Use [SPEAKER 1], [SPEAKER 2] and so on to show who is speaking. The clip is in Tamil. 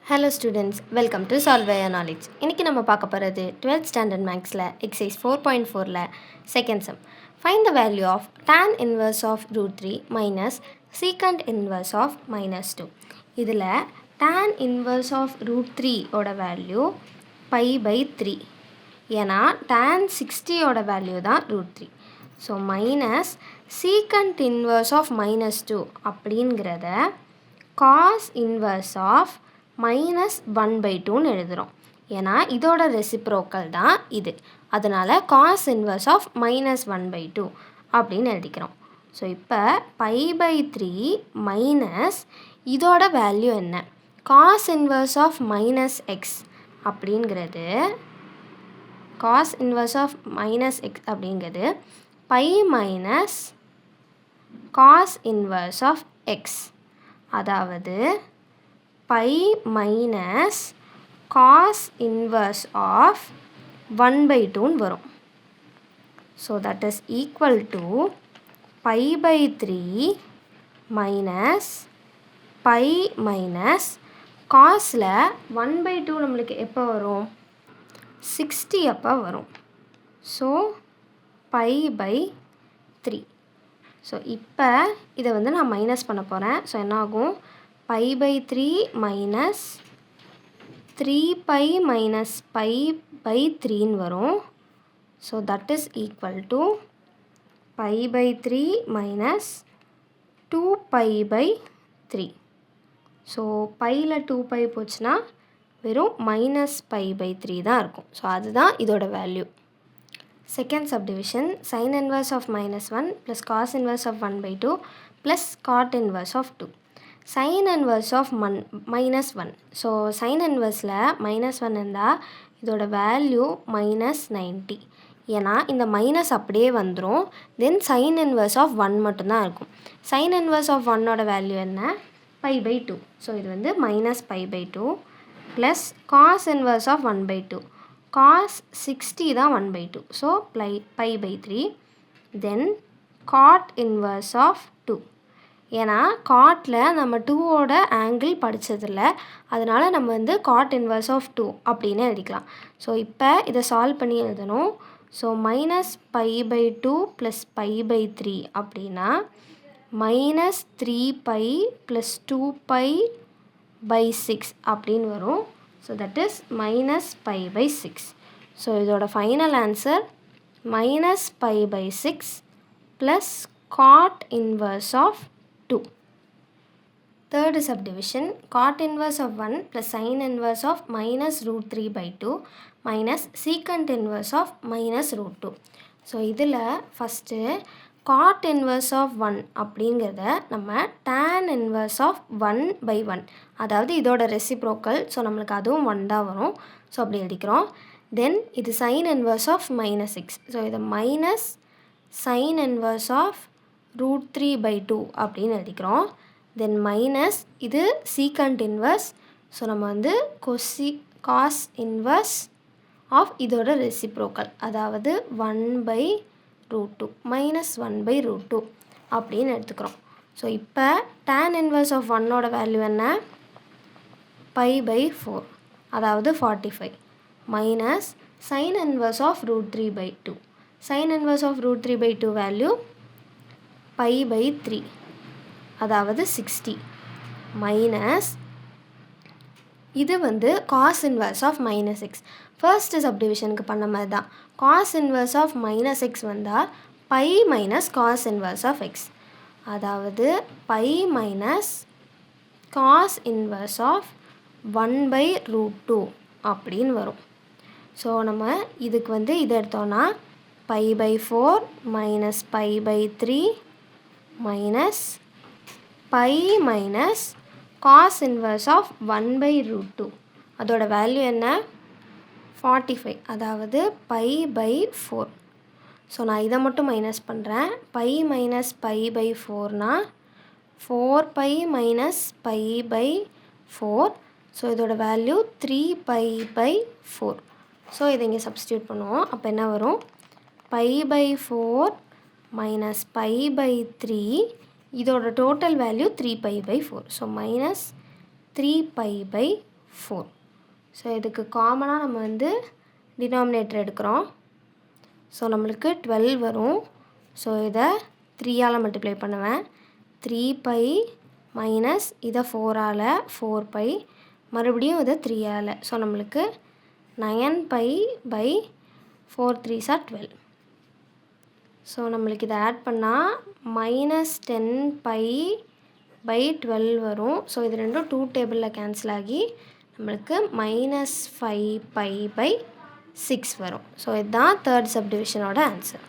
[SPEAKER 1] Hello students, welcome to Solve Your Knowledge. இன்னைக்கு நம்ம பார்க்க போகிறது 12th standard mathsல exercise 4.4ல second sum. Find the value of tan inverse of root 3 minus secant inverse of minus 2. இதில் tan inverse of root 3 ஓட value pi by 3. ஏன்னா tan 60 ஓட value தான் root 3. So minus secant inverse of minus 2 அப்படிங்கிறத cos inverse of மைனஸ் 1/2ன்னு எழுதுகிறோம். ஏன்னா இதோட ரெசிப்ரோக்கல் தான் இது. அதனால் காஸ் இன்வர்ஸ் ஆஃப் மைனஸ் 1/2 அப்படின்னு எழுதிக்கிறோம். ஸோ இப்போ π/3 மைனஸ் இதோட வேல்யூ என்ன? Cos inverse of minus x அப்படிங்கிறது cos inverse of minus x அப்படிங்கிறது pi minus cos inverse of x, அதாவது pi minus cos inverse of 1/2ன்னு வரும். So that is equal to π/3 minus pi minus cosல 1/2 நம்மளுக்கு எப்போ வரும்? 60 அப்போ வரும். ஸோ π/3. ஸோ இப்போ இதை வந்து நான் மைனஸ் பண்ண போகிறேன். ஸோ என்ன ஆகும்? π/3 minus 3π minus π/3ன்னு வரும். So that is equal to π/3 minus 2π/3. So பையில் 2π போச்சுன்னா வெறும் மைனஸ் π/3 தான் இருக்கும். ஸோ அதுதான் இதோட value. Second subdivision sin inverse of minus 1 plus cos inverse of 1/2 plus cot inverse of 2. sin inverse of minus 1. So sin inverseல மைனஸ் 1 இருந்தால் இதோட வேல்யூ மைனஸ் 90. ஏன்னா இந்த மைனஸ் அப்படியே வந்துடும். தென் sin inverse of 1 மட்டும்தான் இருக்கும். sin inverse of 1ஓட வேல்யூ என்ன? π/2. ஸோ இது வந்து minus π/2 plus cos inverse of 1/2. cos 60 தான் 1/2. So π/3. Then cot inverse of 2. ஏன்னா காட்டில் நம்ம 2ஓட ஆங்கிள் படித்ததில்ல, அதனால் நம்ம வந்து காட் இன்வர்ஸ் ஆஃப் 2 அப்படின்னு எழுதிக்கலாம். ஸோ இப்போ இதை சால்வ் பண்ணி எழுதணும். ஸோ மைனஸ் π/2 ப்ளஸ் π/3 அப்படின்னா மைனஸ் 3π ப்ளஸ் 2π/6 அப்படின்னு வரும். So that is minus π/6. So இதோட final answer minus π/6 plus cot inverse of 2. Third subdivision, cot inverse of 1 plus sin inverse of minus root 3/2 minus secant inverse of minus root 2. So இதில் ஃபஸ்ட்டு cot inverse of 1 அப்படிங்கிறத நம்ம tan inverse of 1/1, அதாவது இதோட ரெசிப்ரோக்கல். ஸோ நம்மளுக்கு அதுவும் 1 தான் வரும். ஸோ அப்படி எழுதிக்கிறோம். தென் இது sin inverse of minus 6. So இது minus sin inverse of root 3/2 அப்படின்னு எழுதிக்கிறோம். தென் மைனஸ் இது சீக்கண்ட் இன்வர்ஸ். ஸோ நம்ம வந்து காஸ் இன்வர்ஸ் ஆஃப் இதோட ரெசிப்ரோக்கல், அதாவது 1/√2 மைனஸ் 1/√2 அப்படின்னு எடுத்துக்கிறோம். ஸோ இப்போ tan இன்வர்ஸ் ஆஃப் 1ஓட வேல்யூ என்ன? π/4, அதாவது 45 minus sin inverse of root 3/2. sin inverse of root 3/2 value π/3, அதாவது 60 மைனஸ் இது வந்து cos inverse of minus x. First சப்டிவிஷனுக்கு பண்ண மாதிரி தான். Cos inverse of minus x வந்தால் pi minus cos inverse of x, அதாவது pi minus cos inverse of 1/√2 அப்படின்னு வரும். ஸோ நம்ம இதுக்கு வந்து இதை எடுத்தோன்னா π/4 minus π/3 minus pi minus cos inverse of 1/√2. அதோட வேல்யூ என்ன? 45, அதாவது π/4. ஸோ நான் இதை மட்டும் மைனஸ் பண்ணுறேன். பை மைனஸ் π/4னா 4π மைனஸ் π/4. ஸோ இதோட வேல்யூ 3π/4. ஸோ இதை இங்கே சப்ஸ்டியூட் பண்ணுவோம். அப்போ என்ன வரும்? π/4 மைனஸ் π/3. இதோட total value 3π/4. So minus 3π/4. 4. So இதுக்கு காமனாக நம்ம வந்து டினாமினேட்டர் எடுக்கிறோம். ஸோ நம்மளுக்கு 12 வரும். ஸோ இதை 3ஆல் மல்டிப்ளை பண்ணுவேன். 3 பை மைனஸ் இதை 4ஆல் 4 பை மறுபடியும் இதை 3ஆல். ஸோ நம்மளுக்கு 9 by by 4 3s are 12. So நம்மளுக்கு இதை ஆட் பண்ணால் -10 பை பை 12 வரும். ஸோ இது ரெண்டும் 2 டேபிளில் கேன்சல் ஆகி நம்மளுக்கு -5 பை பை 6 வரும். ஸோ இதுதான் தேர்ட் சப்டிவிஷனோட ஆன்சர்.